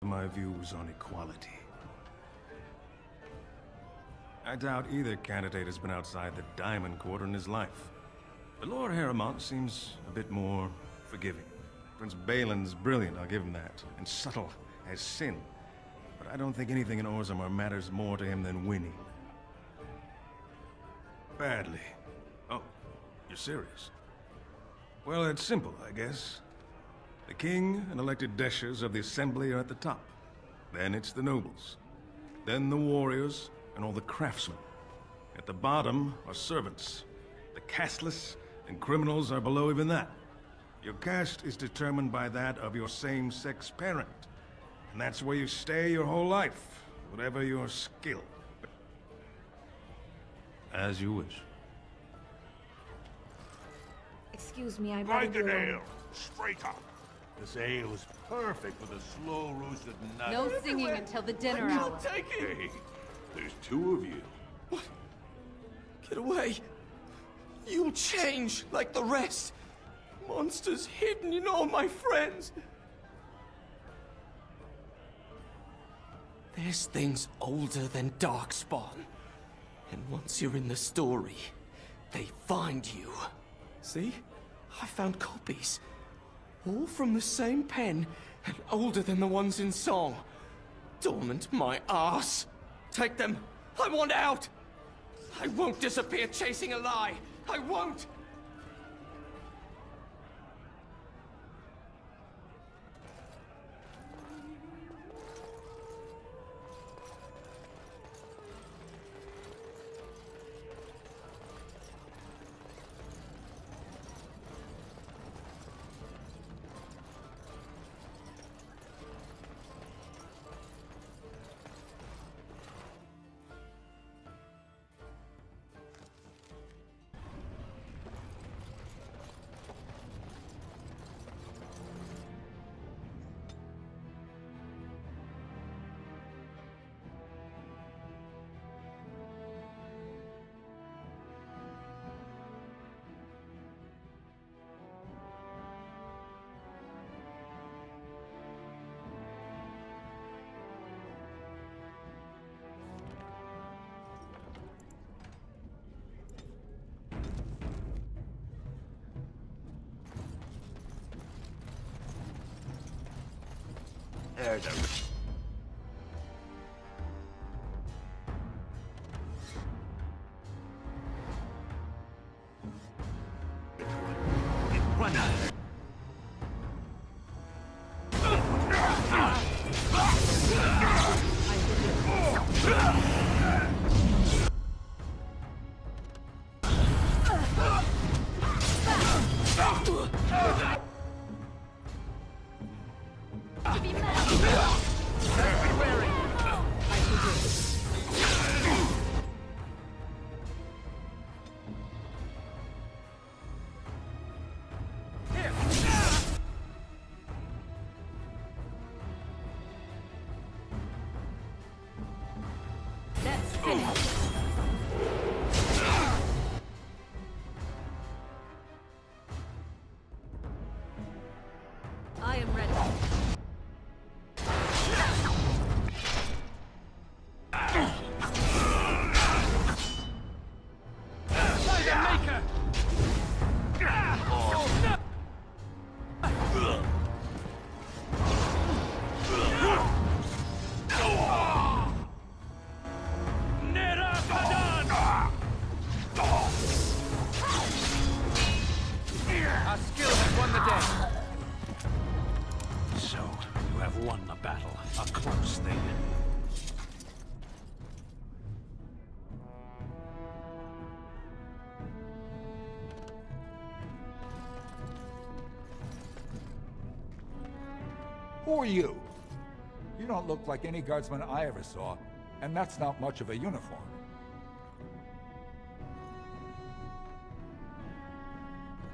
my views on equality. I doubt either candidate has been outside the Diamond Quarter in his life. But Lord Harrowmont seems a bit more forgiving. Prince Bhelen's brilliant, I'll give him that, and subtle as sin. But I don't think anything in Orzammar matters more to him than winning. Badly. Oh, you're serious? Well, it's simple, I guess. The king and elected deshers of the assembly are at the top. Then it's the nobles. Then the warriors and all the craftsmen. At the bottom are servants. The casteless and criminals are below even that. Your caste is determined by that of your same-sex parent. And that's where you stay your whole life, whatever your skill. As you wish. Excuse me, I'd Like rather an be ale, straight up. This ale is perfect for the slow-roasted nut. No singing until the dinner hour. Take it. Hey, there's two of you. What? Get away. You'll change like the rest. Monsters hidden in all my friends. There's things older than Darkspawn. And once you're in the story, they find you. See? I found copies. All from the same pen, and older than the ones in song. Dormant my ass. Take them. I want out. I won't disappear chasing a lie. I won't. There's a... Run out of there. I am ready. Our skill has won the day. So, you have won the battle. A close thing. Who are you? You don't look like any guardsman I ever saw, and that's not much of a uniform.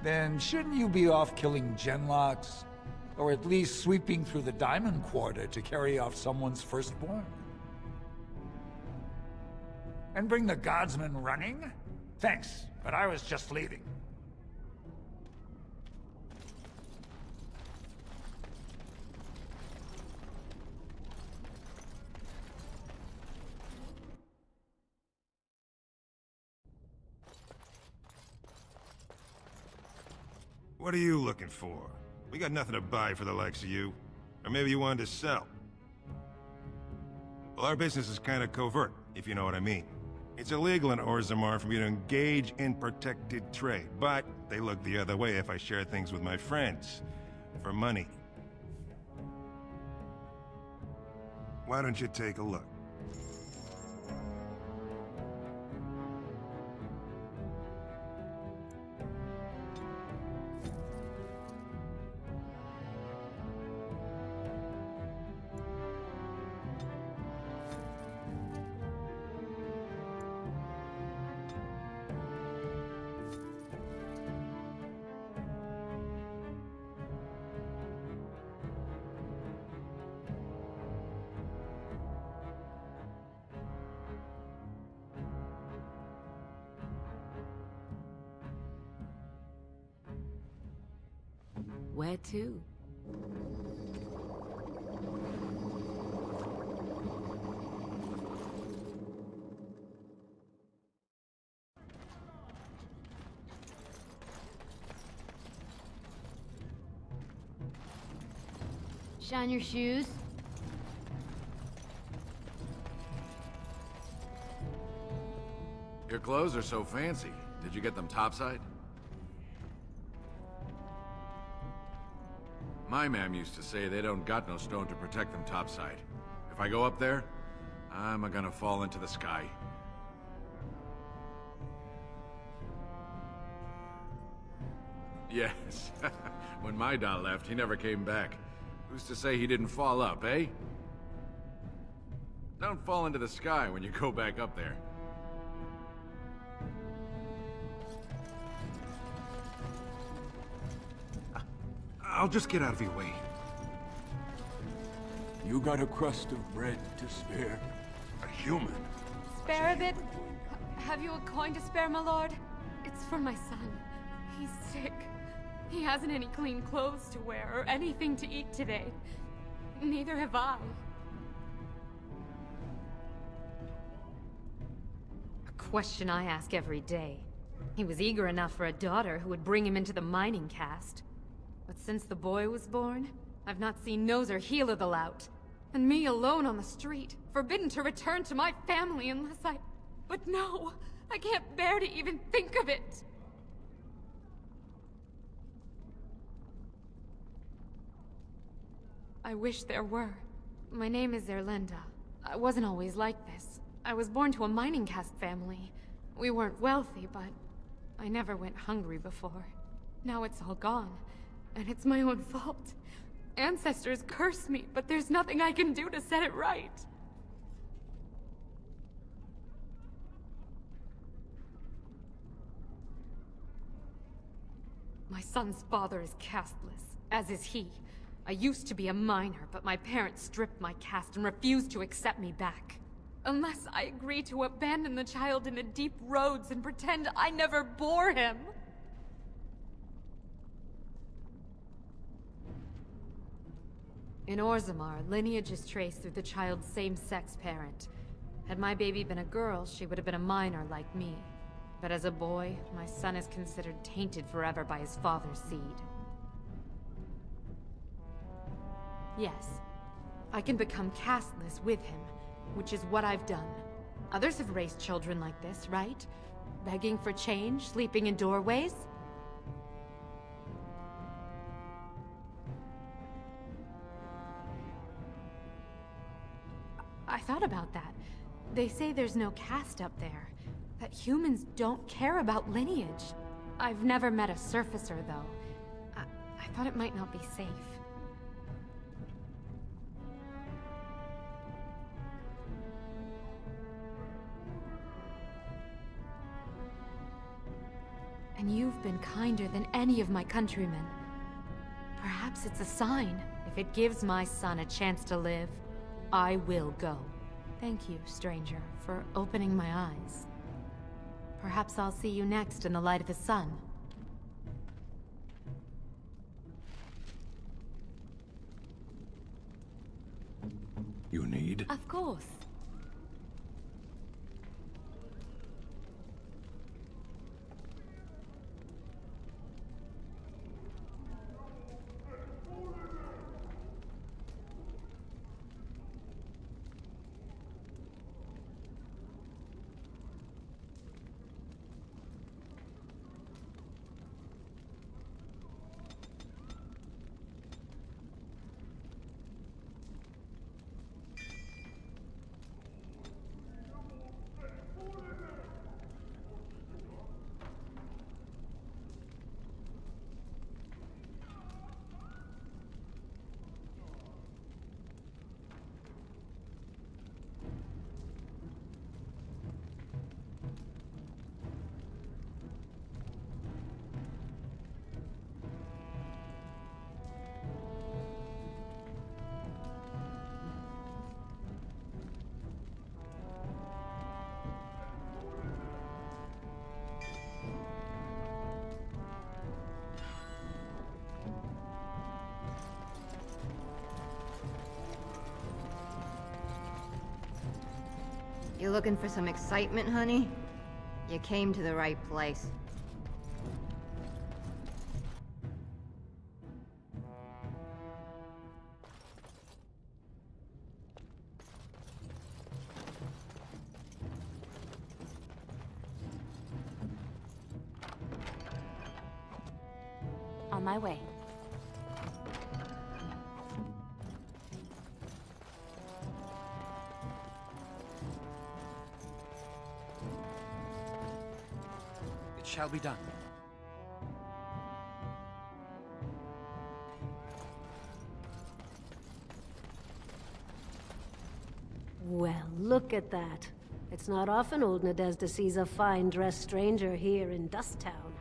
Then shouldn't you be off killing genlocks? Or at least sweeping through the Diamond Quarter to carry off someone's firstborn? And bring the guardsmen running? Thanks, but I was just leaving. What are you looking for? We got nothing to buy for the likes of you. Or maybe you wanted to sell. Well, our business is kind of covert, if you know what I mean. It's illegal in Orzammar for me to engage in protected trade, but they look the other way if I share things with my friends. For money. Why don't you take a look? Where to? Shine your shoes. Your clothes are so fancy. Did you get them topside? My ma'am used to say they don't got no stone to protect them topside. If I go up there, I'm gonna fall into the sky. Yes. When my dad left, he never came back. Who's to say he didn't fall up, eh? Don't fall into the sky when you go back up there. I'll just get out of your way. You got a crust of bread to spare? A human? Spare a bit? Have you a coin to spare, my lord? It's for my son. He's sick. He hasn't any clean clothes to wear or anything to eat today. Neither have I. A question I ask every day. He was eager enough for a daughter who would bring him into the mining caste. But since the boy was born, I've not seen nose or heel of the lout. And me alone on the street, forbidden to return to my family unless I... But no! I can't bear to even think of it! I wish there were. My name is Erlinda. I wasn't always like this. I was born to a mining caste family. We weren't wealthy, but I never went hungry before. Now it's all gone. And it's my own fault. Ancestors curse me, but there's nothing I can do to set it right. My son's father is casteless, as is he. I used to be a miner, but my parents stripped my caste and refused to accept me back. Unless I agree to abandon the child in the deep roads and pretend I never bore him. In Orzammar, lineage is traced through the child's same-sex parent. Had my baby been a girl, she would have been a minor like me. But as a boy, my son is considered tainted forever by his father's seed. Yes, I can become casteless with him, which is what I've done. Others have raised children like this, right? Begging for change, sleeping in doorways? I thought about that. They say there's no caste up there. That humans don't care about lineage. I've never met a surfacer, though. I thought it might not be safe. And you've been kinder than any of my countrymen. Perhaps it's a sign. If it gives my son a chance to live, I will go. Thank you, stranger, for opening my eyes. Perhaps I'll see you next in the light of the sun. You need? Of course. You looking for some excitement, honey? You came to the right place. On my way. It shall be done. Well, look at that. It's not often old Nadezhda sees a fine-dressed stranger here in Dust Town.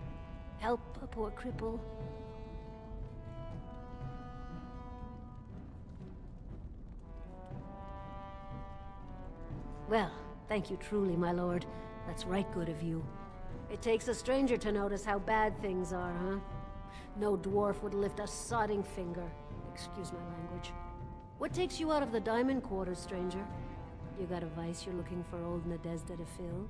Help a poor cripple. Well, thank you truly, my lord. That's right good of you. It takes a stranger to notice how bad things are, huh? No dwarf would lift a sodding finger. Excuse my language. What takes you out of the Diamond Quarters, stranger? You got a vice you're looking for old Nadezhda to fill?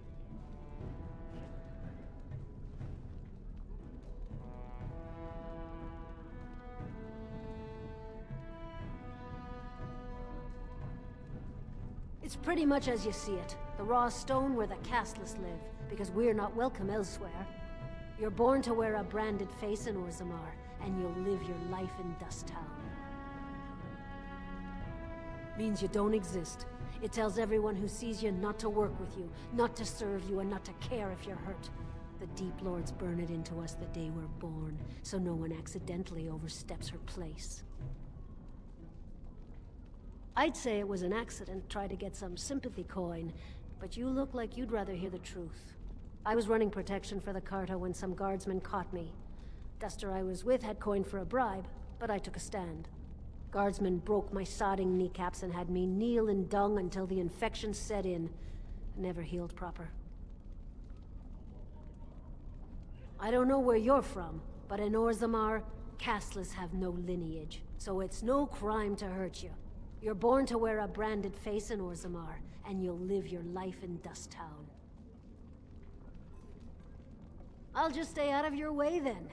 It's pretty much as you see it. The raw stone where the casteless live, because we're not welcome elsewhere. You're born to wear a branded face in Orzammar, and you'll live your life in Dust Town. Means you don't exist. It tells everyone who sees you not to work with you, not to serve you, and not to care if you're hurt. The Deep Lords burn it into us the day we're born, so no one accidentally oversteps her place. I'd say it was an accident, try to get some sympathy coin, but you look like you'd rather hear the truth. I was running protection for the Carta when some guardsmen caught me. Duster I was with had coin for a bribe, but I took a stand. Guardsmen broke my sodding kneecaps and had me kneel in dung until the infection set in. Never healed proper. I don't know where you're from, but in Orzammar, casteless have no lineage, so it's no crime to hurt you. You're born to wear a branded face in Orzammar, and you'll live your life in Dust Town. I'll just stay out of your way then.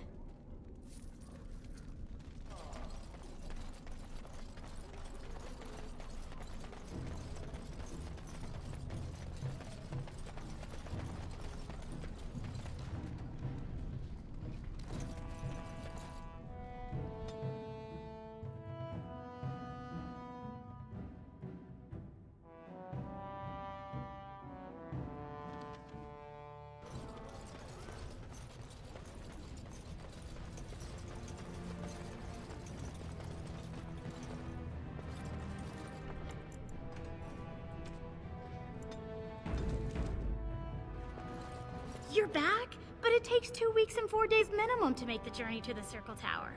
You're back? But it takes 2 weeks and 4 days minimum to make the journey to the Circle Tower.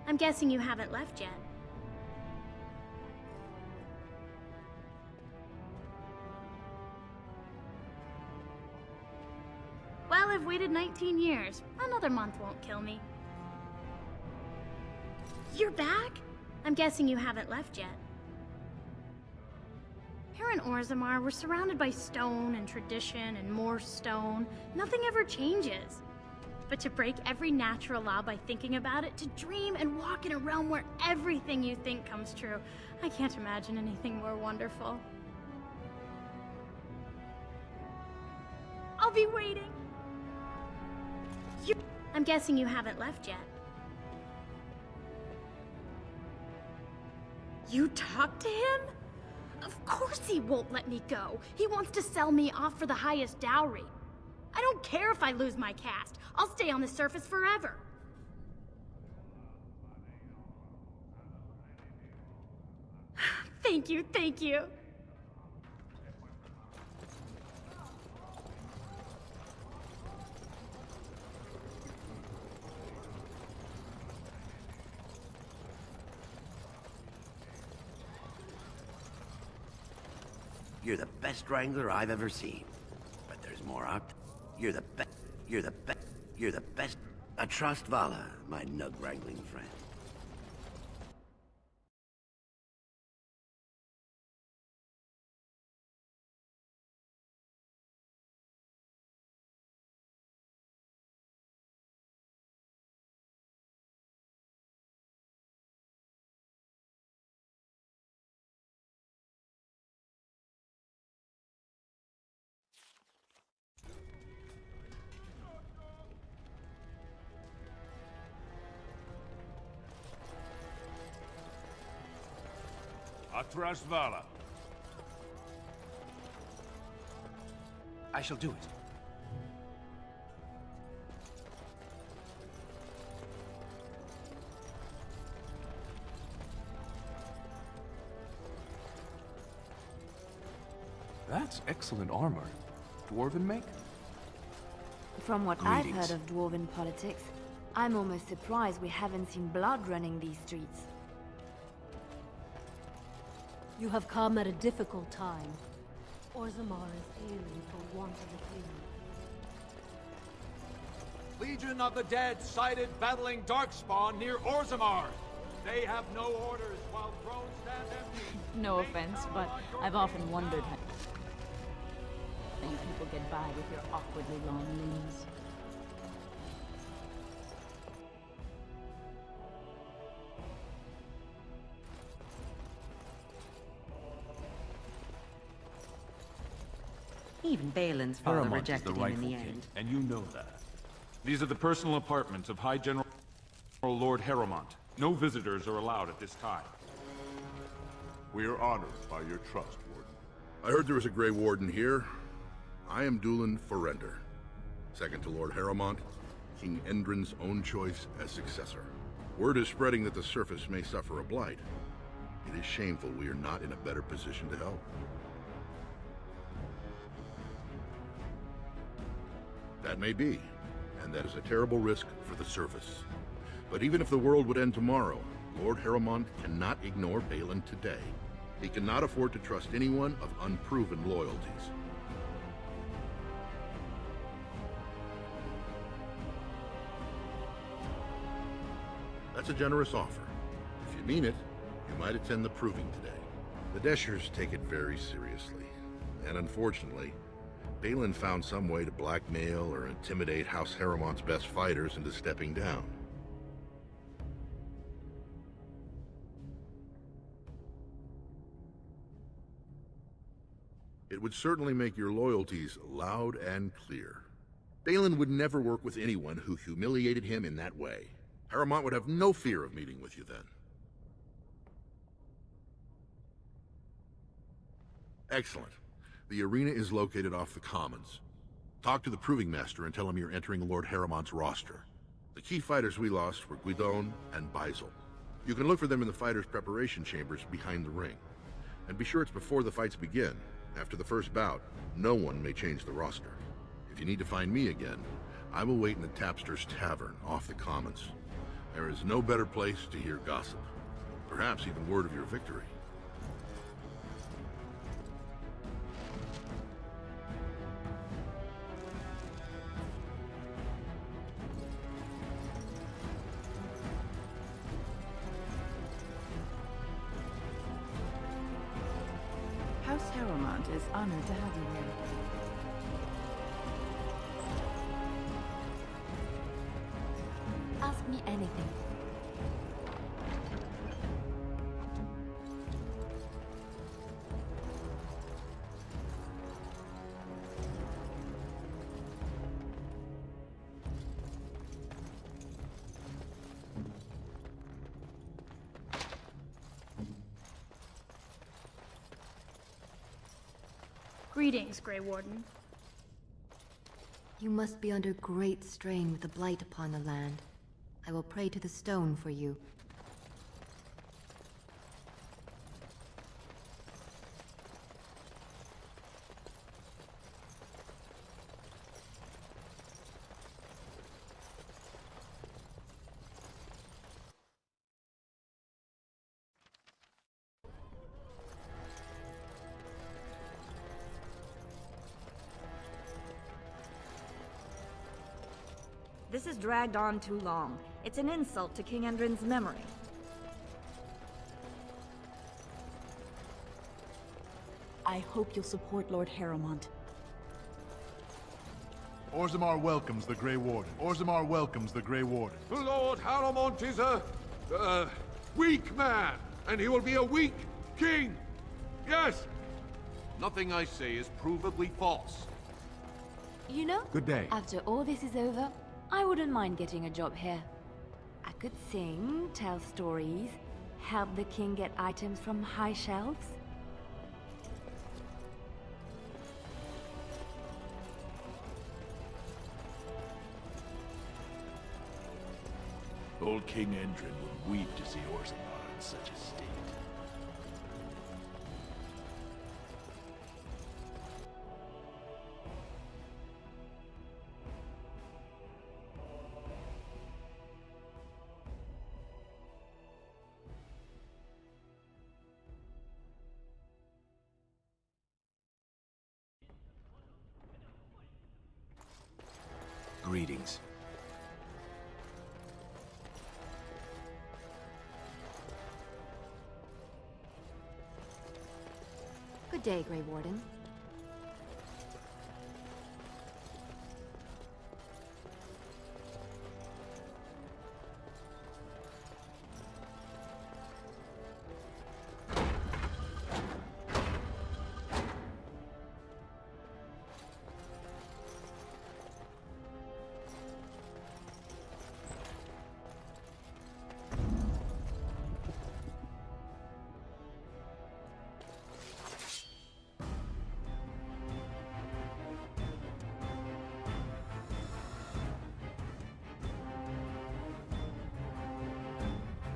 I'm guessing you haven't left yet. Well, I've waited 19 years. Another month won't kill me. You're back? I'm guessing you haven't left yet. Here in Orzammar, we're surrounded by stone and tradition and more stone. Nothing ever changes. But to break every natural law by thinking about it, to dream and walk in a realm where everything you think comes true, I can't imagine anything more wonderful. I'll be waiting. I'm guessing you haven't left yet. You talked to him? Of course he won't let me go. He wants to sell me off for the highest dowry. I don't care if I lose my caste. I'll stay on the surface forever. Thank you, thank you. You're the best wrangler I've ever seen. But there's more out. You're the best. You're the best. You're the best. I trust Vala, my nug-wrangling friend. trust Vala. I shall do it. That's excellent armor. Dwarven make? From what I've heard of Dwarven politics, I'm almost surprised we haven't seen blood running these streets. You have come at a difficult time. Orzammar is ailing for want of a king. Legion of the Dead sighted battling Darkspawn near Orzammar. They have no orders while thrones stand empty. No offense, but I've often wondered how you people get by with your awkwardly long limbs. Even Bhelen's father Harrowmont rejected is the him in rightful the king, end. and you know that. These are the personal apartments of High General Lord Harrowmont. No visitors are allowed at this time. We are honored by your trust, Warden. I heard there was a Grey Warden here. I am Dulan Forrender, second to Lord Harrowmont, King Endrin's own choice as successor. Word is spreading that the surface may suffer a blight. It is shameful we are not in a better position to help. That may be, and that is a terrible risk for the surface. But even if the world would end tomorrow, Lord Harrowmont cannot ignore Bhelen today. He cannot afford to trust anyone of unproven loyalties. That's a generous offer. If you mean it, you might attend the proving today. The Deshers take it very seriously, and unfortunately, Bhelen found some way to blackmail or intimidate House Harrowmont's best fighters into stepping down. It would certainly make your loyalties loud and clear. Bhelen would never work with anyone who humiliated him in that way. Harrowmont would have no fear of meeting with you then. Excellent. The arena is located off the Commons. Talk to the Proving Master and tell him you're entering Lord Harrowmont's roster. The key fighters we lost were Guidon and Baisel. You can look for them in the fighters' preparation chambers behind the ring. And be sure it's before the fights begin. After the first bout, no one may change the roster. If you need to find me again, I will wait in the Tapster's Tavern off the Commons. There is no better place to hear gossip. Perhaps even word of your victory. House Harrowmont is honored to have you here. Ask me anything. Greetings, Grey Warden. You must be under great strain with the blight upon the land. I will pray to the stone for you. This has dragged on too long. It's an insult to King Endrin's memory. I hope you'll support Lord Harrowmont. Orzammar welcomes the Grey Warden. Orzammar welcomes the Grey Warden. Lord Harrowmont is a weak man, and he will be a weak king. Yes. Nothing I say is provably false. You know, Good day. after all this is over, I wouldn't mind getting a job here. I could sing, tell stories, help the king get items from high shelves? Old King Endrin would weep to see Orzammar in such a state. Greetings. Good day, Grey Warden.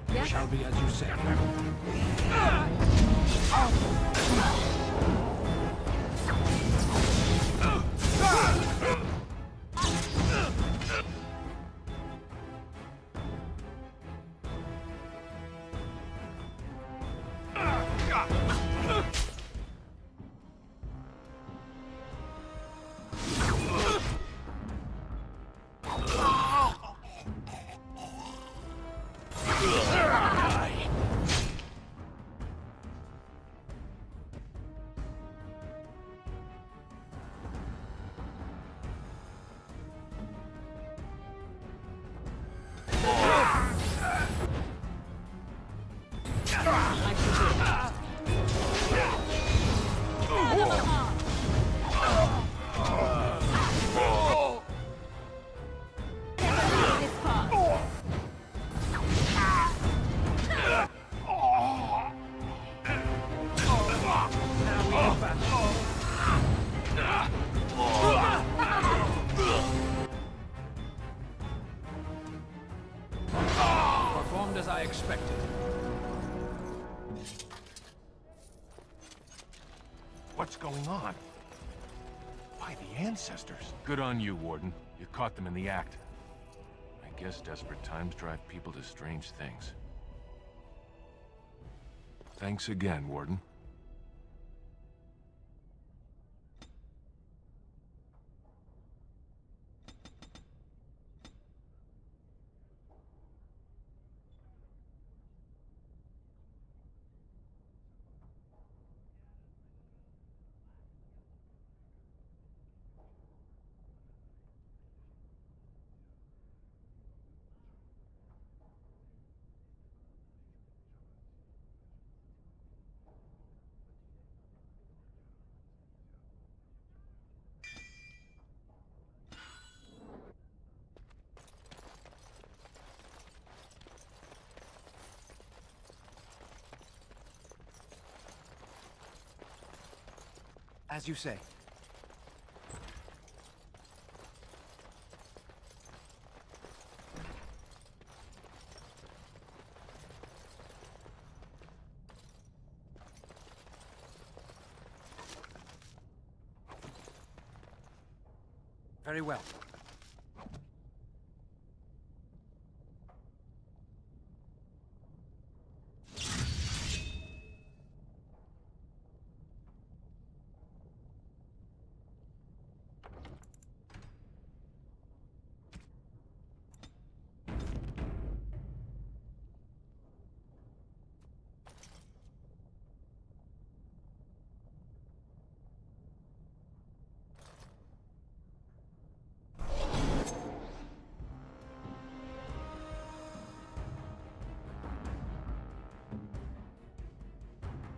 It shall be as you say. Performed as I expected. What's going on? By the ancestors. Good on you, Warden. You caught them in the act. I guess desperate times drive people to strange things. Thanks again, Warden. As you say. Very well.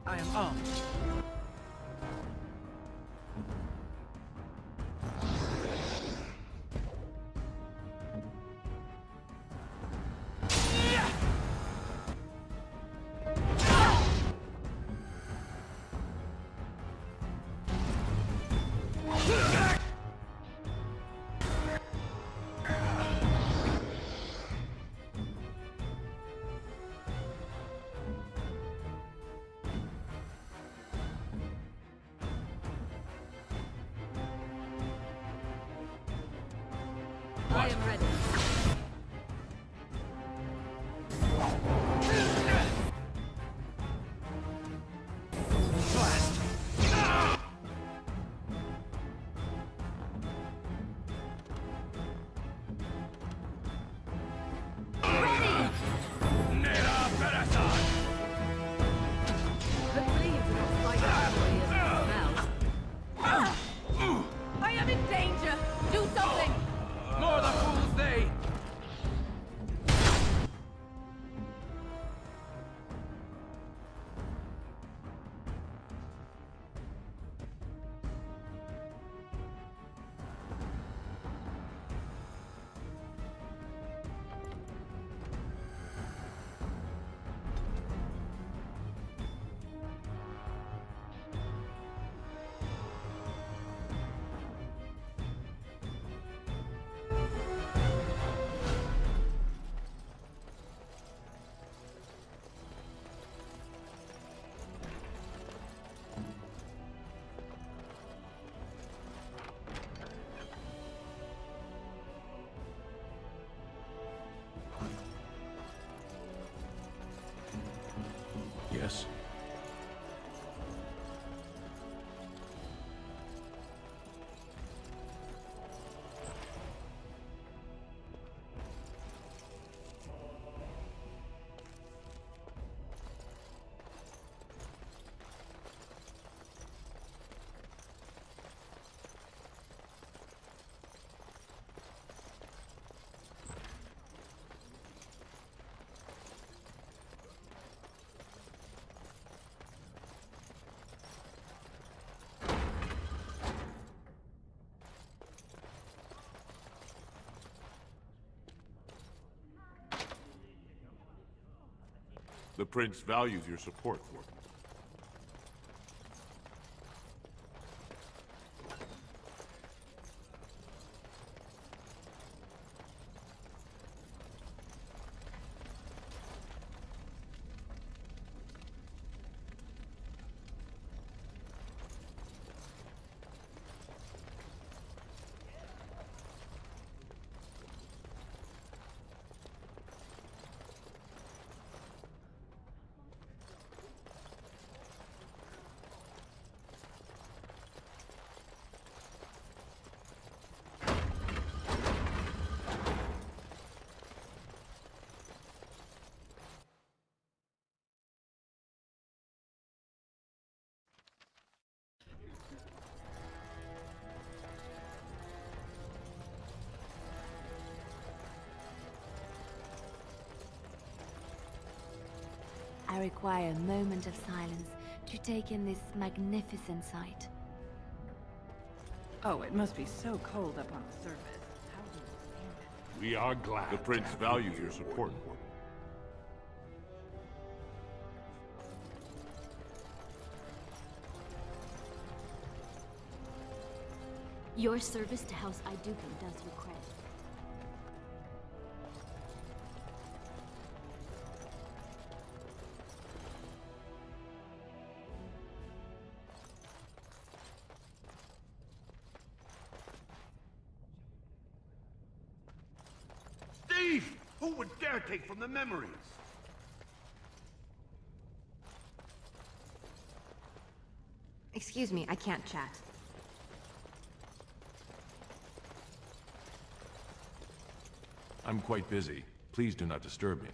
I am armed. I am ready. The fleas don't fight equally as the smells. I am in danger! Do something! More the fools they! Yes. The Prince values your support, Warden. I require a moment of silence to take in this magnificent sight. Oh, it must be so cold up on the surface. How do you stand it? We are glad. The Prince values your support. Your service to House Iduka does you credit. Thief! Who would dare take from the memories? Excuse me, I can't chat. I'm quite busy. Please do not disturb me.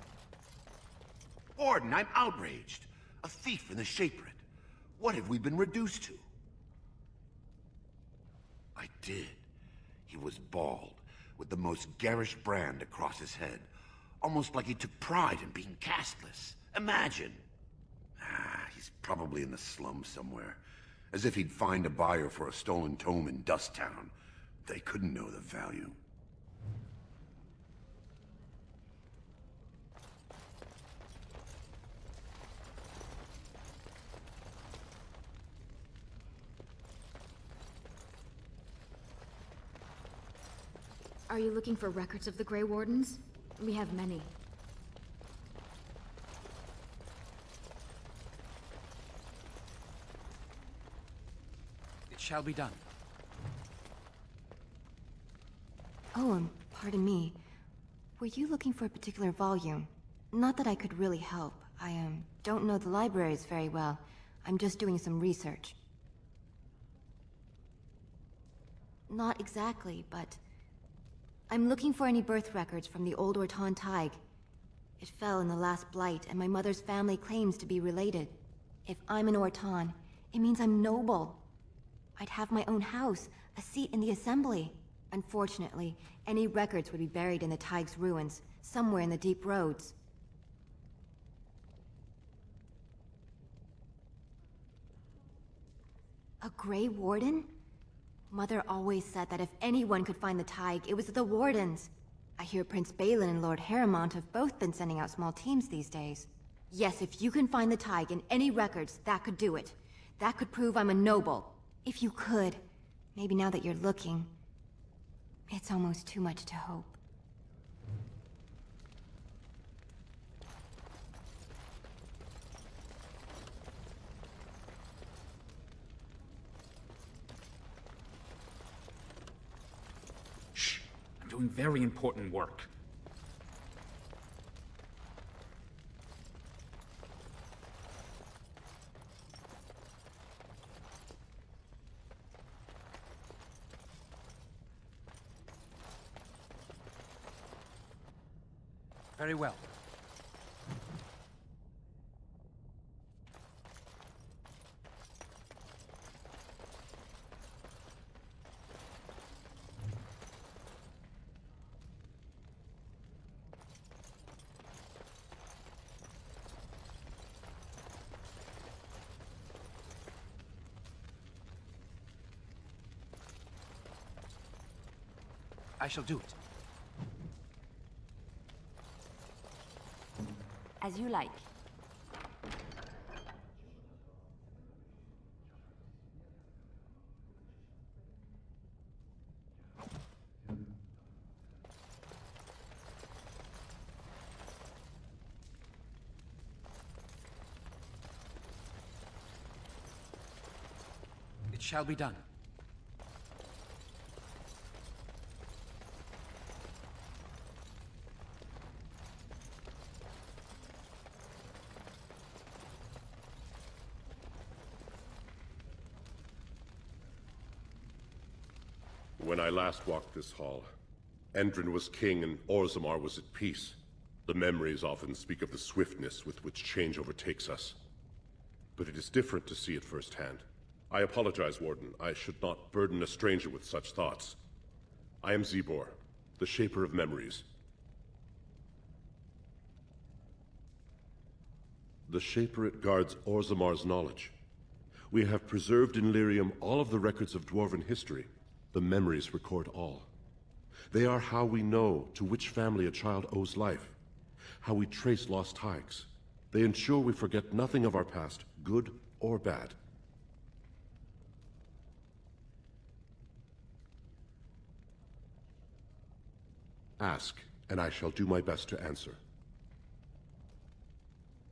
Warden, I'm outraged. A thief in the Shaperate. What have we been reduced to? I did. He was bald, with the most garish brand across his head. Almost like he took pride in being castless. Imagine. He's probably in the slums somewhere. As if he'd find a buyer for a stolen tome in Dust Town. They couldn't know the value. Are you looking for records of the Grey Wardens? We have many. It shall be done. Oh, and pardon me. Were you looking for a particular volume? Not that I could really help. I, don't know the libraries very well. I'm just doing some research. Not exactly, but... I'm looking for any birth records from the old Ortan Tig. It fell in the last blight, and my mother's family claims to be related. If I'm an Ortan, it means I'm noble. I'd have my own house, a seat in the assembly. Unfortunately, any records would be buried in the Tig's ruins, somewhere in the deep roads. A Grey Warden? Mother always said that if anyone could find the Tig, it was the Wardens. I hear Prince Bhelen and Lord Harrowmont have both been sending out small teams these days. Yes, if you can find the Tig in any records, that could do it. That could prove I'm a noble. If you could. Maybe now that you're looking. It's almost too much to hope. Shh! I'm doing very important work. Very well. I shall do it. As you like. It shall be done. When I last walked this hall, Endrin was king and Orzammar was at peace. The memories often speak of the swiftness with which change overtakes us. But it is different to see it firsthand. I apologize, Warden. I should not burden a stranger with such thoughts. I am Zebor, the Shaper of Memories. The Shaper guards Orzammar's knowledge. We have preserved in Lyrium all of the records of Dwarven history. The memories record all. They are how we know to which family a child owes life, how we trace lost Tigs. They ensure we forget nothing of our past, good or bad. Ask, and I shall do my best to answer.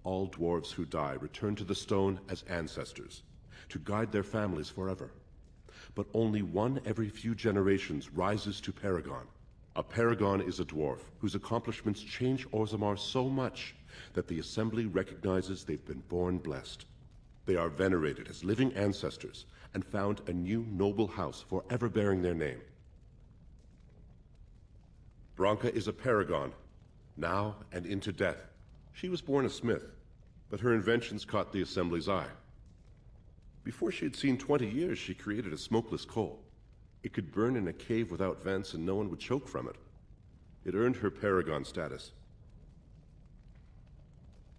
All dwarves who die return to the stone as ancestors, to guide their families forever. But only one every few generations rises to Paragon. A Paragon is a dwarf whose accomplishments change Orzammar so much that the Assembly recognizes they've been born blessed. They are venerated as living ancestors and found a new noble house forever bearing their name. Branka is a Paragon, now and into death. She was born a smith, but her inventions caught the Assembly's eye. Before she had seen 20 years, she created a smokeless coal. It could burn in a cave without vents and no one would choke from it. It earned her Paragon status.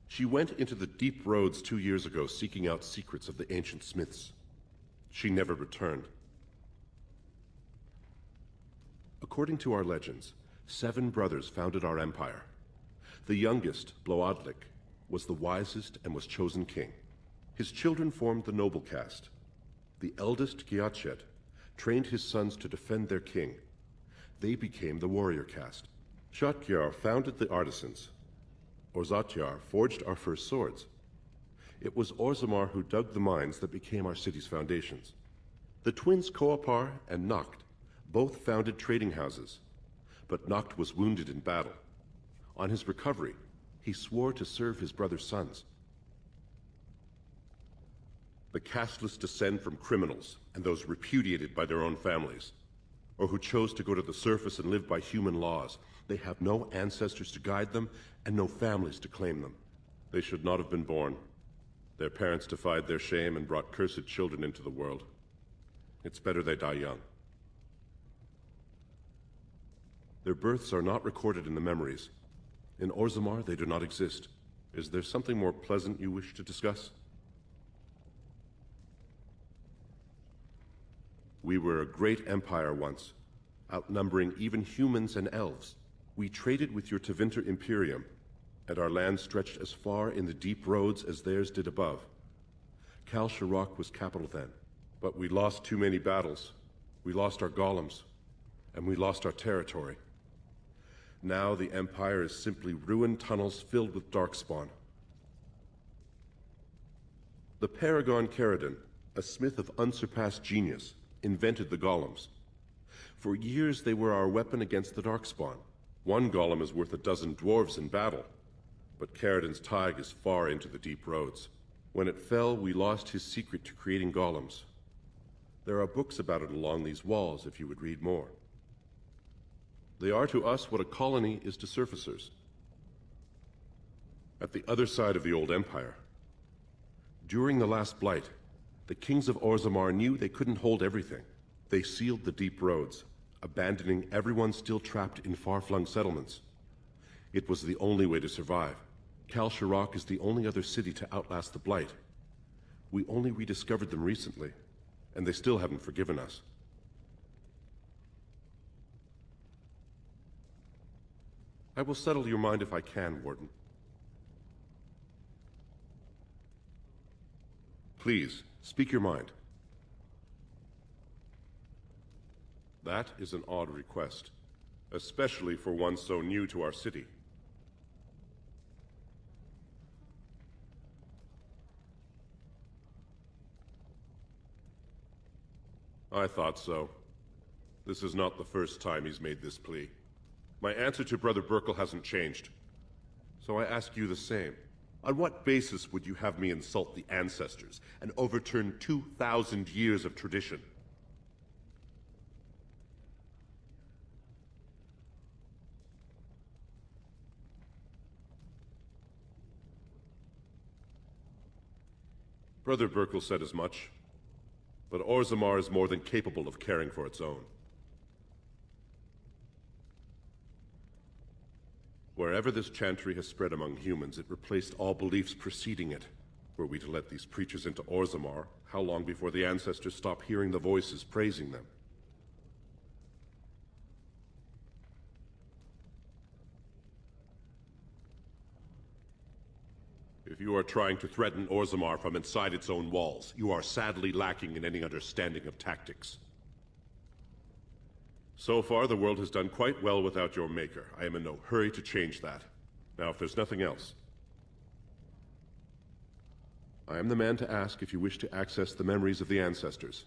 She went into the deep roads 2 years ago seeking out secrets of the ancient smiths. She never returned. According to our legends, 7 brothers founded our empire. The youngest, Bloadlik, was the wisest and was chosen king. His children formed the noble caste. The eldest, Giachet, trained his sons to defend their king. They became the warrior caste. Shotgyar founded the artisans. Orzatyar forged our first swords. It was Orzammar who dug the mines that became our city's foundations. The twins Koapar and Nacht both founded trading houses. but Noct was wounded in battle. On his recovery, he swore to serve his brother's sons. The casteless descend from criminals and those repudiated by their own families, or who chose to go to the surface and live by human laws. They have no ancestors to guide them and no families to claim them. They should not have been born. Their parents defied their shame and brought cursed children into the world. It's better they die young. Their births are not recorded in the memories. In Orzammar, they do not exist. Is there something more pleasant you wish to discuss? We were a great empire once, outnumbering even humans and elves. We traded with your Tevinter Imperium, and our land stretched as far in the deep roads as theirs did above. Kal Sharok was capital then, but we lost too many battles. We lost our golems, and we lost our territory. Now the Empire is simply ruined tunnels filled with darkspawn. The Paragon Caridin, a smith of unsurpassed genius, invented the golems. For years they were our weapon against the darkspawn. One golem is worth a dozen dwarves in battle, but Caridin's tide is far into the deep roads. When it fell, we lost his secret to creating golems. There are books about it along these walls if you would read more. They are to us what a colony is to surfacers. At the other side of the old empire, during the last blight, the kings of Orzammar knew they couldn't hold everything. They sealed the deep roads, abandoning everyone still trapped in far-flung settlements. It was the only way to survive. Kal Sharok is the only other city to outlast the blight. We only rediscovered them recently, and they still haven't forgiven us. I will settle your mind if I can, Warden. Please, speak your mind. That is an odd request, especially for one so new to our city. I thought so. This is not the first time he's made this plea. My answer to Brother Burkle hasn't changed. So I ask you the same. On what basis would you have me insult the ancestors and overturn 2,000 years of tradition? Brother Burkle said as much, but Orzammar is more than capable of caring for its own. Wherever this chantry has spread among humans, it replaced all beliefs preceding it. Were we to let these preachers into Orzammar, how long before the ancestors stop hearing the voices praising them? If you are trying to threaten Orzammar from inside its own walls, you are sadly lacking in any understanding of tactics. So far, the world has done quite well without your maker. I am in no hurry to change that. Now, if there's nothing else, I am the man to ask if you wish to access the memories of the ancestors.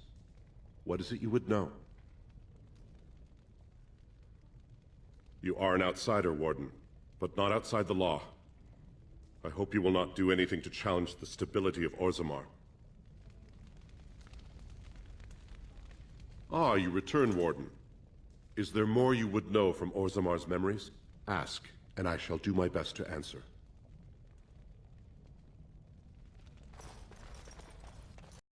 What is it you would know? You are an outsider, Warden, but not outside the law. I hope you will not do anything to challenge the stability of Orzammar. Ah, you return, Warden. Is there more you would know from Orzammar's memories? Ask, and I shall do my best to answer.